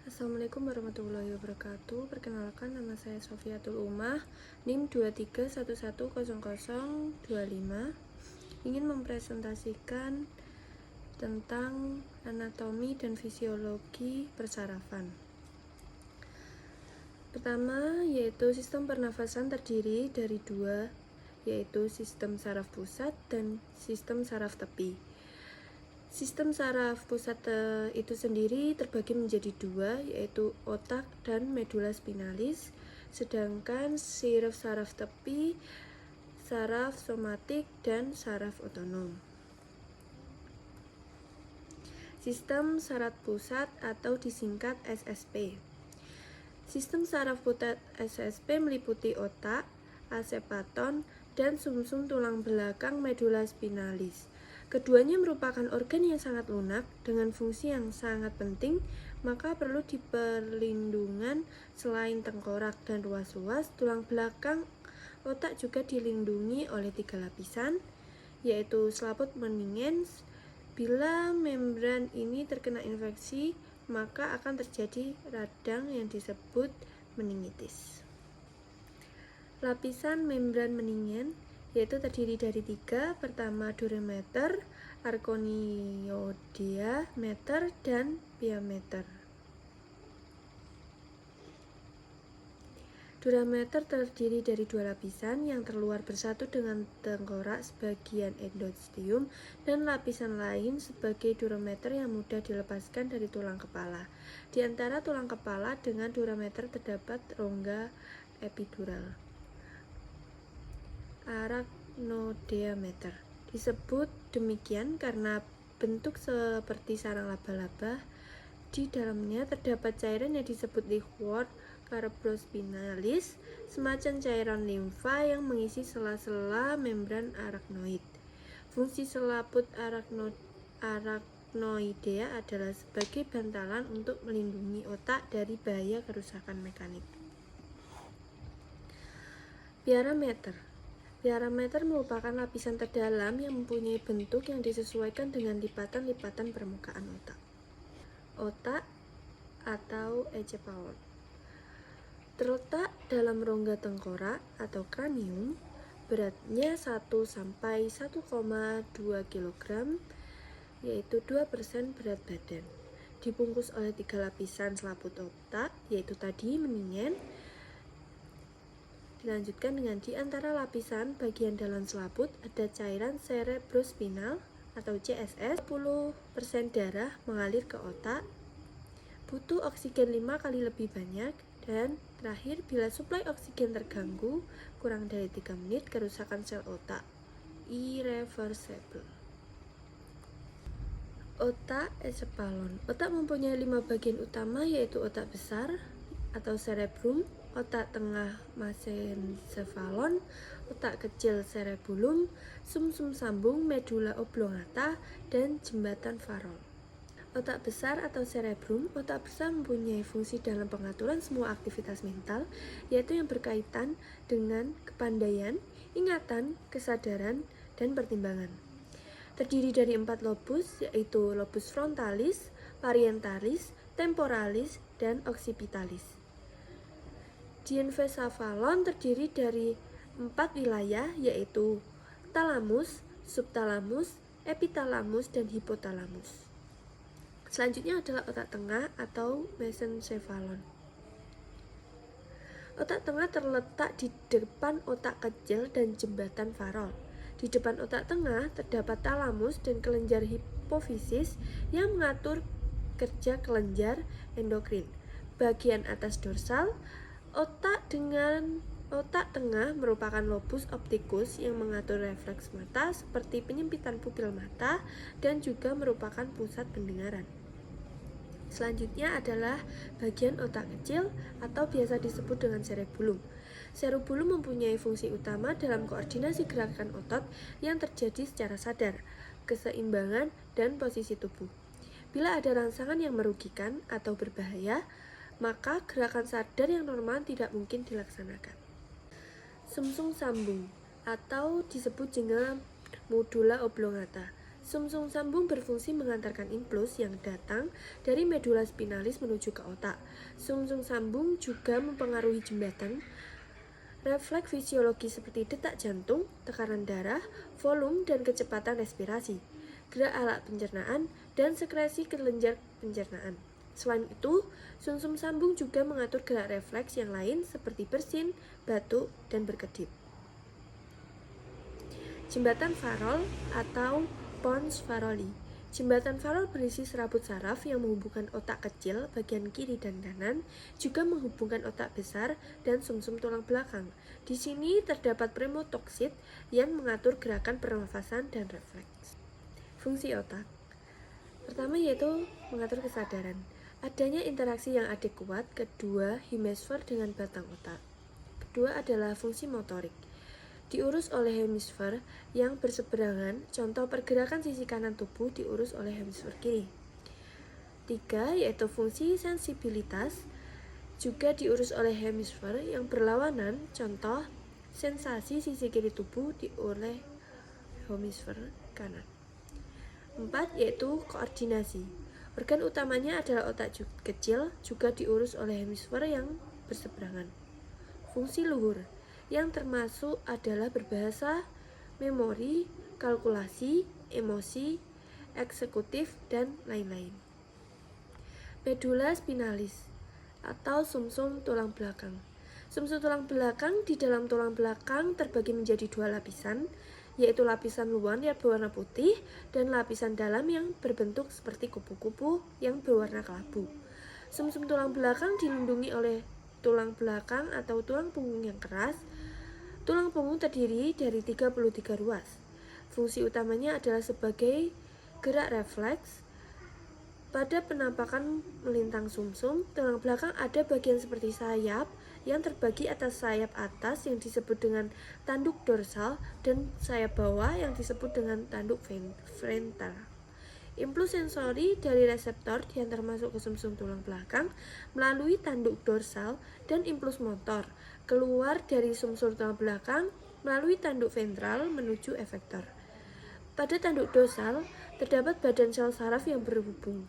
Assalamualaikum warahmatullahi wabarakatuh. Perkenalkan, nama saya Sofiatul Umah, NIM 23110025. Ingin mempresentasikan tentang anatomi dan fisiologi persarafan. Pertama, yaitu sistem pernafasan terdiri dari dua, yaitu sistem saraf pusat dan sistem saraf tepi. Sistem saraf pusat itu sendiri terbagi menjadi dua, yaitu otak dan medula spinalis, sedangkan saraf tepi, saraf somatik, dan saraf otonom. Sistem saraf pusat atau disingkat SSP. Sistem saraf pusat SSP meliputi otak, asepaton, dan sumsum tulang belakang medula spinalis. Keduanya merupakan organ yang sangat lunak dengan fungsi yang sangat penting, maka perlu diperlindungan selain tengkorak dan ruas-ruas tulang belakang. Otak juga dilindungi oleh 3 lapisan, yaitu selaput meningens. Bila membran ini terkena infeksi, maka akan terjadi radang yang disebut meningitis. Lapisan membran meningen yaitu terdiri dari 3, pertama durometer, arkonioidea-meter, dan pia-meter. Durometer terdiri dari 2 lapisan yang terluar bersatu dengan tengkorak sebagian endosteum dan lapisan lain sebagai durometer yang mudah dilepaskan dari tulang kepala. Di antara tulang kepala dengan durometer terdapat rongga epidural. Arachnoidea-meter disebut demikian karena bentuk seperti sarang laba-laba. Di dalamnya terdapat cairan yang disebut liquor cerebrospinalis, semacam cairan limfa yang mengisi sela-sela membran arachnoid. Fungsi selaput arachnoidea adalah sebagai bantalan untuk melindungi otak dari bahaya kerusakan mekanik. Pia-meter merupakan lapisan terdalam yang mempunyai bentuk yang disesuaikan dengan lipatan-lipatan permukaan otak. Otak atau encephalon terletak dalam rongga tengkorak atau kranium, beratnya 1-1,2 kg, yaitu 2% berat badan. Dibungkus oleh 3 lapisan selaput otak, yaitu tadi meningen. Dilanjutkan dengan di antara lapisan bagian dalam selaput ada cairan cerebrospinal atau CSF. 10% darah mengalir ke otak, butuh oksigen 5 kali lebih banyak, dan terakhir bila suplai oksigen terganggu kurang dari 3 menit, kerusakan sel otak irreversible. Otak encephalon. Otak mempunyai 5 bagian utama, yaitu otak besar atau cerebrum, otak tengah mesencephalon, otak kecil cerebellum, sumsum sambung medulla oblongata, dan jembatan Farol. Otak besar atau cerebrum. Otak besar mempunyai fungsi dalam pengaturan semua aktivitas mental, yaitu yang berkaitan dengan kepandaian, ingatan, kesadaran, dan pertimbangan. Terdiri dari 4 lobus, yaitu lobus frontalis, parientalis, temporalis, dan occipitalis. Diencephalon terdiri dari 4 wilayah, yaitu talamus, subtalamus, epitalamus, dan hipotalamus. Selanjutnya adalah otak tengah atau mesencephalon. Otak tengah terletak di depan otak kecil dan jembatan Farol. Di depan otak tengah terdapat talamus dan kelenjar hipofisis yang mengatur kerja kelenjar endokrin. Bagian atas dorsal otak tengah merupakan lobus optikus yang mengatur refleks mata seperti penyempitan pupil mata dan juga merupakan pusat pendengaran. Selanjutnya adalah bagian otak kecil atau biasa disebut dengan cerebellum. Cerebellum mempunyai fungsi utama dalam koordinasi gerakan otot yang terjadi secara sadar, keseimbangan, dan posisi tubuh. Bila ada rangsangan yang merugikan atau berbahaya, maka gerakan sadar yang normal tidak mungkin dilaksanakan. Sumsum sambung atau disebut juga medulla oblongata. Sumsum sambung berfungsi mengantarkan impuls yang datang dari medula spinalis menuju ke otak. Sumsum sambung juga mempengaruhi jembatan refleks fisiologi seperti detak jantung, tekanan darah, volume, dan kecepatan respirasi, gerak alat pencernaan, dan sekresi kelenjar pencernaan. Selain itu, sumsum sambung juga mengatur gerak refleks yang lain seperti bersin, batuk, dan berkedip. Jembatan Farol atau Pons Faroli. Jembatan Farol berisi serabut saraf yang menghubungkan otak kecil bagian kiri dan kanan, juga menghubungkan otak besar dan sumsum tulang belakang. Di sini terdapat pneumotoksit yang mengatur gerakan pernafasan dan refleks. Fungsi otak pertama yaitu mengatur kesadaran. Adanya interaksi yang adekuat kedua hemisfer dengan batang otak. Kedua adalah fungsi motorik, diurus oleh hemisfer yang berseberangan, contoh pergerakan sisi kanan tubuh diurus oleh hemisfer kiri. 3 yaitu fungsi sensibilitas, juga diurus oleh hemisfer yang berlawanan, contoh sensasi sisi kiri tubuh oleh hemisfer kanan. 4 yaitu koordinasi, organ utamanya adalah otak kecil, juga diurus oleh hemisfer yang berseberangan. Fungsi luhur yang termasuk adalah berbahasa, memori, kalkulasi, emosi, eksekutif, dan lain-lain. Medula spinalis atau sumsum tulang belakang. Sumsum tulang belakang di dalam tulang belakang terbagi menjadi 2 lapisan, yaitu lapisan luar yang berwarna putih dan lapisan dalam yang berbentuk seperti kupu-kupu yang berwarna kelabu. Sumsum tulang belakang dilindungi oleh tulang belakang atau tulang punggung yang keras. Tulang punggung terdiri dari 33 ruas. Fungsi utamanya adalah sebagai gerak refleks. Pada penampakan melintang sumsum, tulang belakang ada bagian seperti sayap yang terbagi atas sayap atas yang disebut dengan tanduk dorsal dan sayap bawah yang disebut dengan tanduk ventral. Impuls sensori dari reseptor diantar masuk ke sumsum tulang belakang melalui tanduk dorsal dan impuls motor keluar dari sumsum tulang belakang melalui tanduk ventral menuju efektor. Pada tanduk dorsal terdapat badan sel saraf yang berhubung,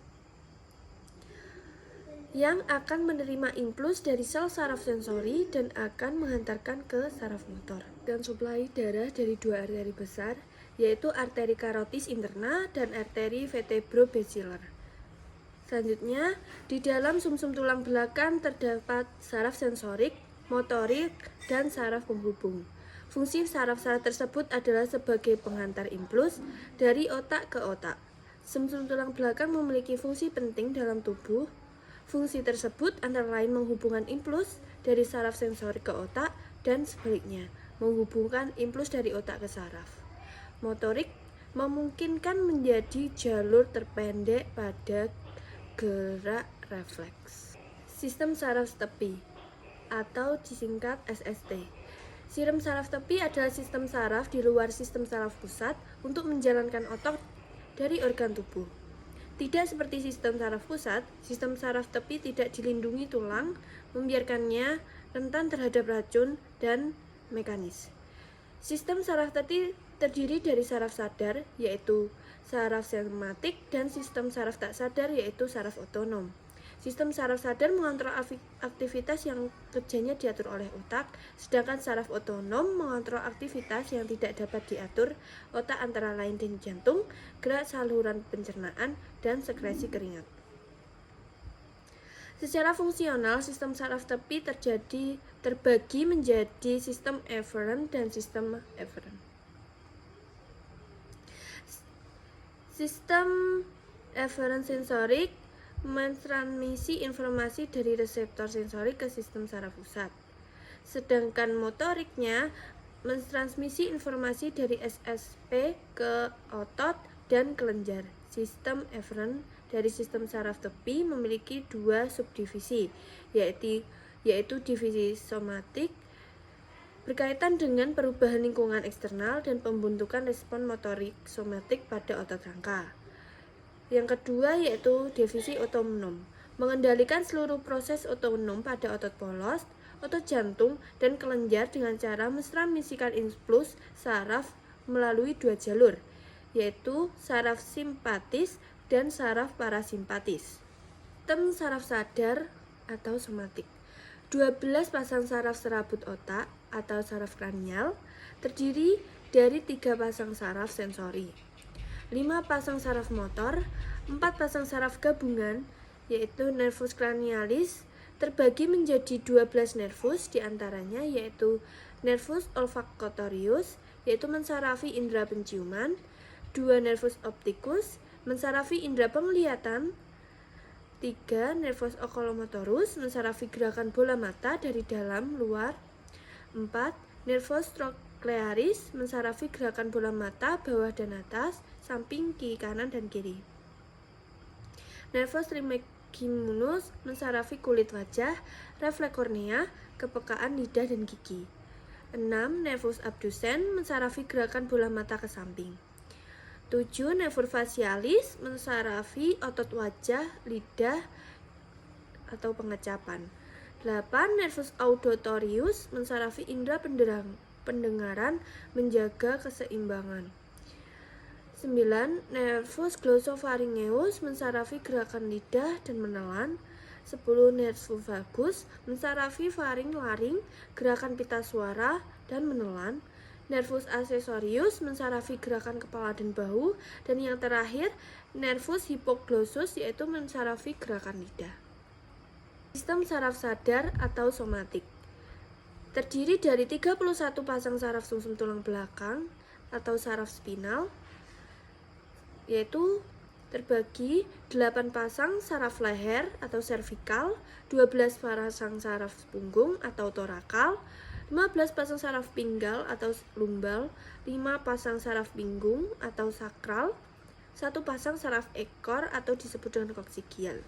yang akan menerima impuls dari sel saraf sensori dan akan menghantarkan ke saraf motor. Dan suplai darah dari 2 arteri besar, yaitu arteri karotis interna dan arteri vertebrobasilar. Selanjutnya, di dalam sumsum tulang belakang terdapat saraf sensorik, motorik, dan saraf penghubung. Fungsi saraf-saraf tersebut adalah sebagai penghantar impuls dari otak ke otak. Sumsum tulang belakang memiliki fungsi penting dalam tubuh. Fungsi tersebut antara lain menghubungkan impuls dari saraf sensorik ke otak dan sebaliknya, menghubungkan impuls dari otak ke saraf. Motorik memungkinkan menjadi jalur terpendek pada gerak refleks. Sistem saraf tepi atau disingkat SST. Sistem saraf tepi adalah sistem saraf di luar sistem saraf pusat untuk menjalankan otot dari organ tubuh. Tidak seperti sistem saraf pusat, sistem saraf tepi tidak dilindungi tulang, membiarkannya rentan terhadap racun dan mekanis. Sistem saraf tepi terdiri dari saraf sadar, yaitu saraf somatik, dan sistem saraf tak sadar, yaitu saraf otonom. Sistem saraf sadar mengontrol aktivitas yang kerjanya diatur oleh otak, sedangkan saraf otonom mengontrol aktivitas yang tidak dapat diatur otak antara lain denyut jantung, gerak saluran pencernaan, dan sekresi keringat. Secara fungsional, sistem saraf tepi terbagi menjadi sistem efferent dan sistem efferent. Sistem efferent sensorik mentransmisi informasi dari reseptor sensorik ke sistem saraf pusat. Sedangkan motoriknya mentransmisi informasi dari SSP ke otot dan kelenjar. Sistem efferent dari sistem saraf tepi memiliki 2 subdivisi, yaitu divisi somatik berkaitan dengan perubahan lingkungan eksternal dan pembentukan respon motorik somatik pada otot rangka. Yang kedua yaitu divisi otonom, mengendalikan seluruh proses otonom pada otot polos, otot jantung, dan kelenjar dengan cara mentransmisikan impuls saraf melalui 2 jalur, yaitu saraf simpatis dan saraf parasimpatis. Sistem saraf sadar atau somatik. 12 pasang saraf serabut otak atau saraf kranial terdiri dari 3 pasang saraf sensori, 5 pasang saraf motor, 4 pasang saraf gabungan yaitu nervus cranialis terbagi menjadi 12 nervus, diantaranya yaitu nervus olfactorius yaitu mensarafi indera penciuman, 2 nervus opticus mensarafi indera penglihatan, 3 nervus oculomotorus mensarafi gerakan bola mata dari dalam luar, 4 nervus trochlearis mensarafi gerakan bola mata bawah dan atas, samping, kiri, kanan, dan kiri. Nervus trigeminus mensarafi kulit wajah, refleks kornea, kepekaan lidah dan gigi. 6 nervus abducens mensarafi gerakan bola mata ke samping. 7 nervus facialis mensarafi otot wajah, lidah, atau pengecapan. 8 nervus auditorius mensarafi indera pendengaran, menjaga keseimbangan. 9 nervus glossopharyngeus mensarafi gerakan lidah dan menelan. 10 nervus vagus mensarafi faring, laring, gerakan pita suara dan menelan. Nervus accessorius mensarafi gerakan kepala dan bahu, dan yang terakhir nervus hypoglossus yaitu mensarafi gerakan lidah. Sistem saraf sadar atau somatik terdiri dari 31 pasang saraf sumsum tulang belakang atau saraf spinal, yaitu terbagi 8 pasang saraf leher atau cervical, 12 pasang saraf punggung atau thoracal, 15 pasang saraf pinggal atau lumbal, 5 pasang saraf pinggung atau sakral, 1 pasang saraf ekor atau disebut dengan koksigial.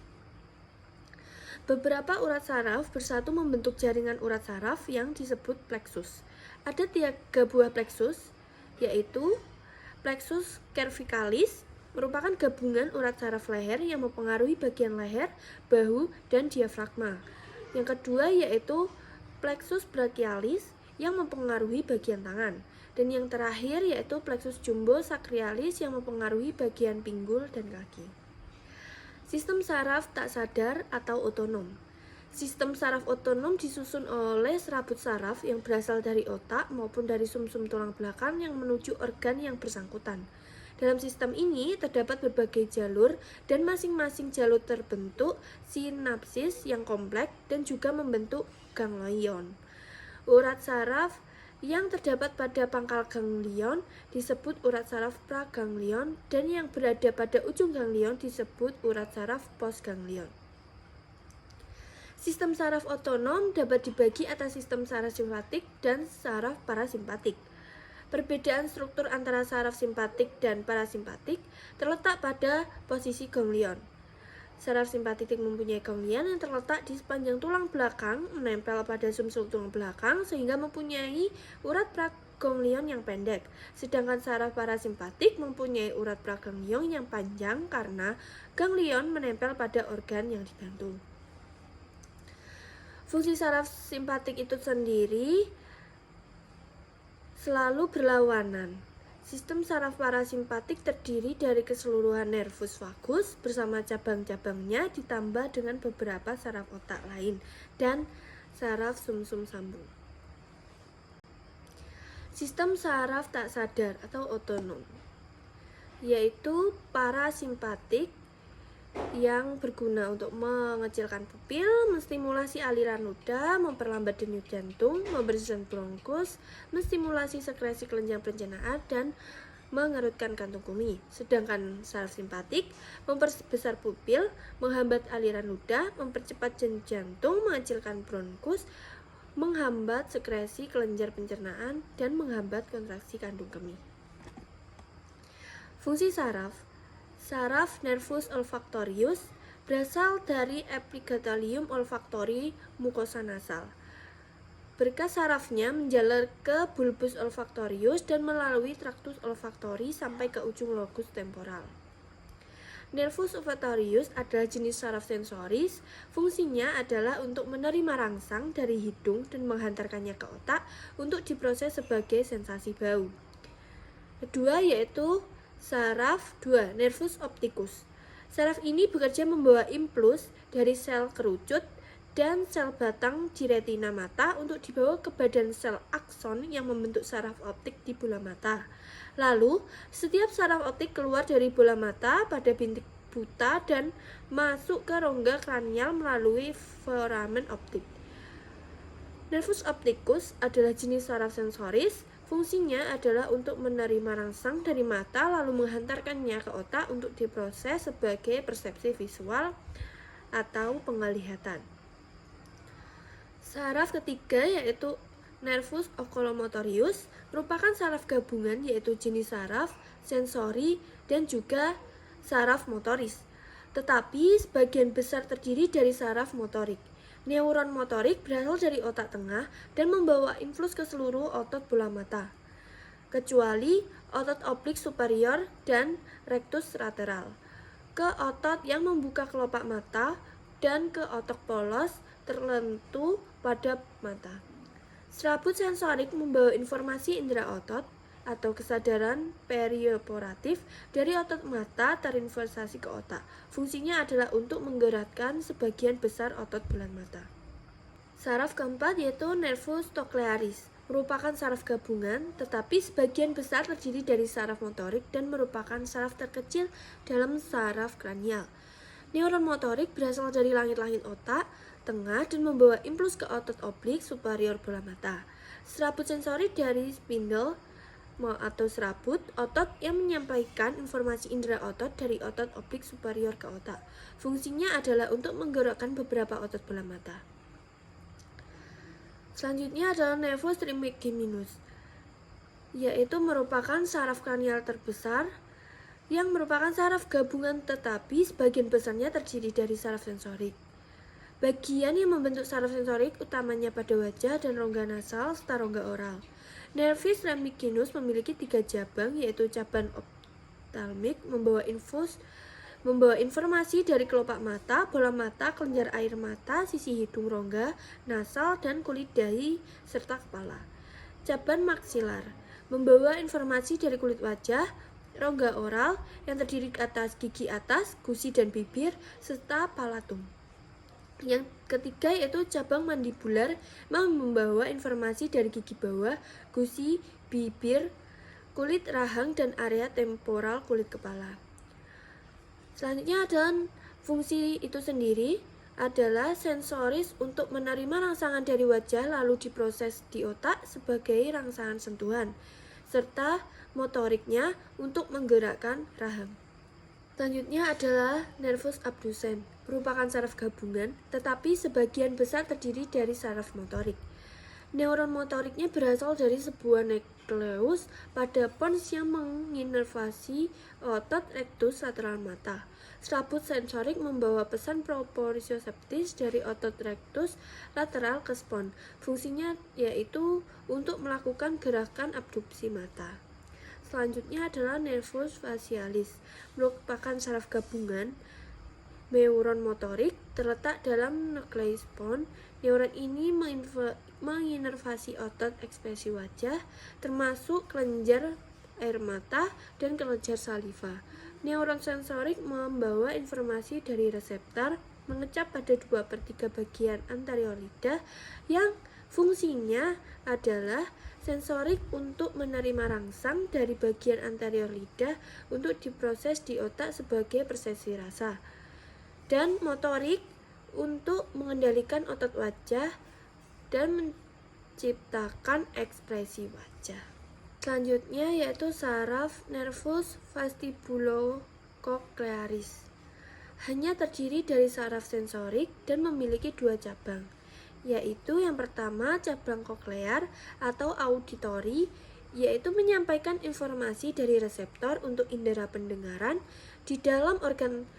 Beberapa urat saraf bersatu membentuk jaringan urat saraf yang disebut plexus. Ada 3 buah plexus, yaitu plexus cervicalis merupakan gabungan urat saraf leher yang mempengaruhi bagian leher, bahu, dan diafragma. Yang kedua yaitu plexus brachialis yang mempengaruhi bagian tangan, dan yang terakhir yaitu plexus jumbo sacralis yang mempengaruhi bagian pinggul dan kaki. Sistem saraf tak sadar atau otonom. Sistem saraf otonom disusun oleh serabut saraf yang berasal dari otak maupun dari sumsum tulang belakang yang menuju organ yang bersangkutan. Dalam sistem ini terdapat berbagai jalur dan masing-masing jalur terbentuk sinapsis yang kompleks dan juga membentuk ganglion. Urat saraf yang terdapat pada pangkal ganglion disebut urat saraf praganglion, dan yang berada pada ujung ganglion disebut urat saraf postganglion. Sistem saraf otonom dapat dibagi atas sistem saraf simpatik dan saraf parasimpatik. Perbedaan struktur antara saraf simpatik dan parasimpatik terletak pada posisi ganglion. Saraf simpatik mempunyai ganglion yang terletak di sepanjang tulang belakang, menempel pada sumsum tulang belakang sehingga mempunyai urat praganglion yang pendek. Sedangkan saraf parasimpatik mempunyai urat praganglion yang panjang karena ganglion menempel pada organ yang dibantu. Fungsi saraf simpatik itu sendiri selalu berlawanan. Sistem saraf parasimpatik terdiri dari keseluruhan nervus vagus bersama cabang-cabangnya ditambah dengan beberapa saraf otak lain dan saraf sumsum sambung. Sistem saraf tak sadar atau otonom yaitu parasimpatik yang berguna untuk mengecilkan pupil, menstimulasi aliran ludah, memperlambat denyut jantung, membersihkan bronkus, menstimulasi sekresi kelenjar pencernaan, dan mengerutkan kantung kemih. Sedangkan saraf simpatik memperbesar pupil, menghambat aliran ludah, mempercepat denyut jantung, mengecilkan bronkus, menghambat sekresi kelenjar pencernaan, dan menghambat kontraksi kantung kemih. Fungsi saraf nervus olfactorius berasal dari epithelium olfactori mukosa nasal. Berkas sarafnya menjalar ke bulbus olfactorius dan melalui tractus olfactori sampai ke ujung lobus temporal. Nervus olfactorius adalah jenis saraf sensoris. Fungsinya adalah untuk menerima rangsang dari hidung dan menghantarkannya ke otak untuk diproses sebagai sensasi bau. Kedua yaitu Saraf 2. Nervus opticus. Saraf ini bekerja membawa impuls dari sel kerucut dan sel batang di retina mata untuk dibawa ke badan sel akson yang membentuk saraf optik di bola mata. Lalu, setiap saraf optik keluar dari bola mata pada bintik buta dan masuk ke rongga kranial melalui foramen optik. Nervus opticus adalah jenis saraf sensoris. Fungsinya adalah untuk menerima rangsang dari mata lalu menghantarkannya ke otak untuk diproses sebagai persepsi visual atau penglihatan. Saraf ketiga yaitu nervus oculomotorius merupakan saraf gabungan yaitu jenis saraf, sensori, dan juga saraf motoris. Tetapi sebagian besar terdiri dari saraf motorik. Neuron motorik berasal dari otak tengah dan membawa influx ke seluruh otot bola mata, kecuali otot oblik superior dan rectus lateral, ke otot yang membuka kelopak mata, dan ke otot polos tertentu pada mata. Serabut sensorik membawa informasi indera otot atau kesadaran perioporatif dari otot mata terinvestasi ke otak. Fungsinya adalah untuk menggerakkan sebagian besar otot bulan mata. Saraf keempat yaitu nervus cochlearis, merupakan saraf gabungan, tetapi sebagian besar terdiri dari saraf motorik dan merupakan saraf terkecil dalam saraf kranial. Neuron motorik berasal dari langit-langit otak tengah dan membawa impuls ke otot oblik superior bola mata. Serabut sensori dari spindle atau serabut otot yang menyampaikan informasi indera otot dari otot oblik superior ke otak. Fungsinya adalah untuk menggerakkan beberapa otot bola mata. Selanjutnya adalah nervus trigeminus, yaitu merupakan saraf kranial terbesar yang merupakan saraf gabungan tetapi sebagian besarnya terdiri dari saraf sensorik. Bagian yang membentuk saraf sensorik utamanya pada wajah dan rongga nasal serta rongga oral. Nervus trigeminus memiliki 3 cabang yaitu cabang optalmik membawa informasi dari kelopak mata, bola mata, kelenjar air mata, sisi hidung, rongga nasal, dan kulit dahi serta kepala. Cabang maksilar membawa informasi dari kulit wajah, rongga oral yang terdiri atas gigi atas, gusi dan bibir, serta palatum. Yang ketiga yaitu cabang mandibular membawa informasi dari gigi bawah, gusi, bibir, kulit rahang, dan area temporal kulit kepala. Selanjutnya adalah fungsi itu sendiri adalah sensoris untuk menerima rangsangan dari wajah lalu diproses di otak sebagai rangsangan sentuhan, serta motoriknya untuk menggerakkan rahang. Selanjutnya adalah nervus abducens, merupakan saraf gabungan, tetapi sebagian besar terdiri dari saraf motorik. Neuron motoriknya berasal dari sebuah nukleus pada pons yang menginervasi otot rectus lateral mata. Serabut sensorik membawa pesan proprioseptis dari otot rectus lateral ke spons. Fungsinya yaitu untuk melakukan gerakan abduksi mata. Selanjutnya adalah nervus facialis, merupakan saraf gabungan neuron motorik terletak dalam nukleus pons. Neuron ini menginervasi otot ekspresi wajah, termasuk kelenjar air mata dan kelenjar saliva. Neuron sensorik membawa informasi dari reseptor mengecap pada 2/3 bagian anterior lidah yang fungsinya adalah sensorik untuk menerima rangsang dari bagian anterior lidah untuk diproses di otak sebagai persepsi rasa, dan motorik untuk mengendalikan otot wajah dan menciptakan ekspresi wajah. Selanjutnya yaitu saraf nervus vestibulocochlearis. Hanya terdiri dari saraf sensorik dan memiliki 2 cabang, yaitu yang pertama cabang koklear atau auditory, yaitu menyampaikan informasi dari reseptor untuk indera pendengaran di dalam organ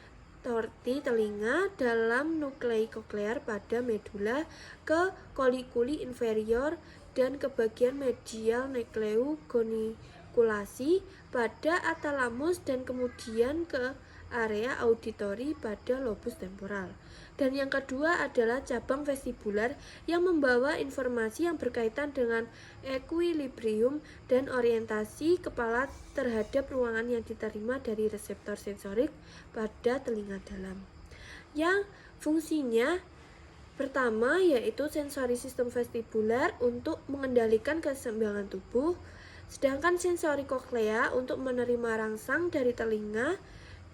torti telinga dalam nuklei koklear pada medula ke kolikuli inferior dan ke bagian medial nukleu geniculasi pada atalamus dan kemudian ke area auditori pada lobus temporal. Dan yang kedua adalah cabang vestibular yang membawa informasi yang berkaitan dengan equilibrium dan orientasi kepala terhadap ruangan yang diterima dari reseptor sensorik pada telinga dalam. Yang fungsinya pertama yaitu sensori sistem vestibular untuk mengendalikan keseimbangan tubuh, sedangkan sensori koklea untuk menerima rangsang dari telinga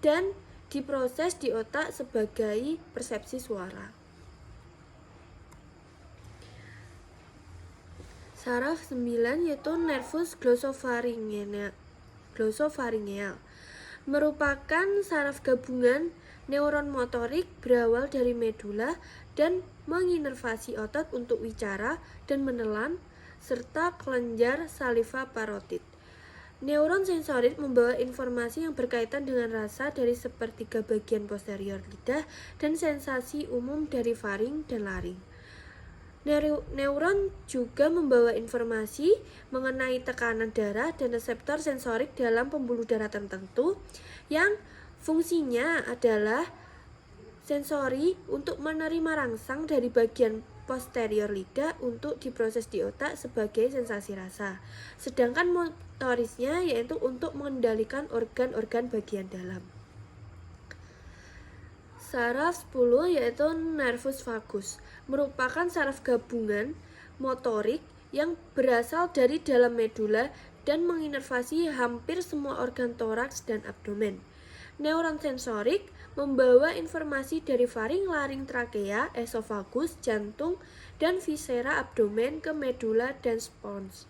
dan diproses di otak sebagai persepsi suara. Saraf 9 yaitu nervus glossopharyngeal. Merupakan saraf gabungan neuron motorik berawal dari medula dan menginervasi otot untuk wicara dan menelan serta kelenjar saliva parotid. Neuron sensorik membawa informasi yang berkaitan dengan rasa dari sepertiga bagian posterior lidah dan sensasi umum dari faring dan laring. Neuron juga membawa informasi mengenai tekanan darah dan reseptor sensorik dalam pembuluh darah tertentu yang fungsinya adalah sensori untuk menerima rangsang dari bagian posterior lidah untuk diproses di otak sebagai sensasi rasa. Sedangkan motorisnya yaitu untuk mengendalikan organ-organ bagian dalam. Saraf 10 yaitu nervus vagus, merupakan saraf gabungan motorik yang berasal dari dalam medula dan menginervasi hampir semua organ toraks dan abdomen. Neuron sensorik membawa informasi dari faring, laring, trakea, esofagus, jantung, dan viscera abdomen ke medula dan pons.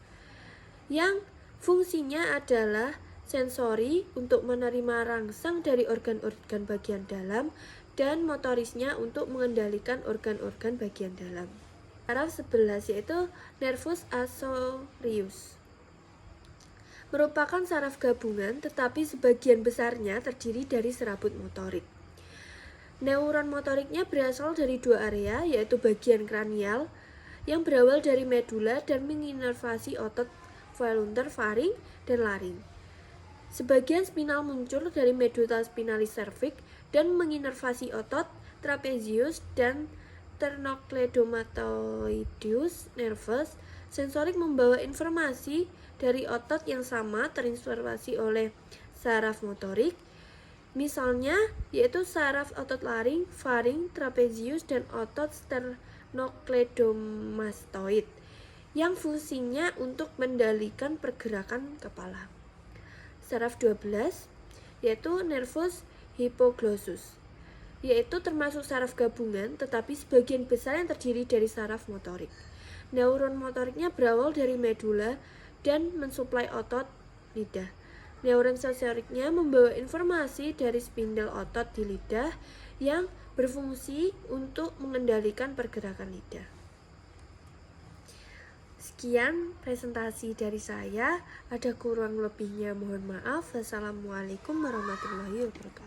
Yang fungsinya adalah sensori untuk menerima rangsang dari organ-organ bagian dalam dan motorisnya untuk mengendalikan organ-organ bagian dalam. Saraf 11 yaitu nervus accessorius. Merupakan saraf gabungan tetapi sebagian besarnya terdiri dari serabut motorik. Neuron motoriknya berasal dari dua area yaitu bagian kranial yang berawal dari medula dan menginervasi otot voluntar faring dan laring. Sebagian spinal muncul dari medulla spinalis cervix dan menginervasi otot trapezius dan sternocleidomastoideus nervus. Sensorik membawa informasi dari otot yang sama terinnervasi oleh saraf motorik, misalnya yaitu saraf otot laring, faring, trapezius, dan otot sternocleidomastoid yang fungsinya untuk mengendalikan pergerakan kepala. Saraf 12 yaitu nervus hypoglossus, yaitu termasuk saraf gabungan tetapi sebagian besar yang terdiri dari saraf motorik. Neuron motoriknya berawal dari medula dan mensuplai otot lidah. Neuron sensoriknya membawa informasi dari spindel otot di lidah yang berfungsi untuk mengendalikan pergerakan lidah. Sekian presentasi dari saya. Ada kurang lebihnya mohon maaf. Wassalamualaikum warahmatullahi wabarakatuh.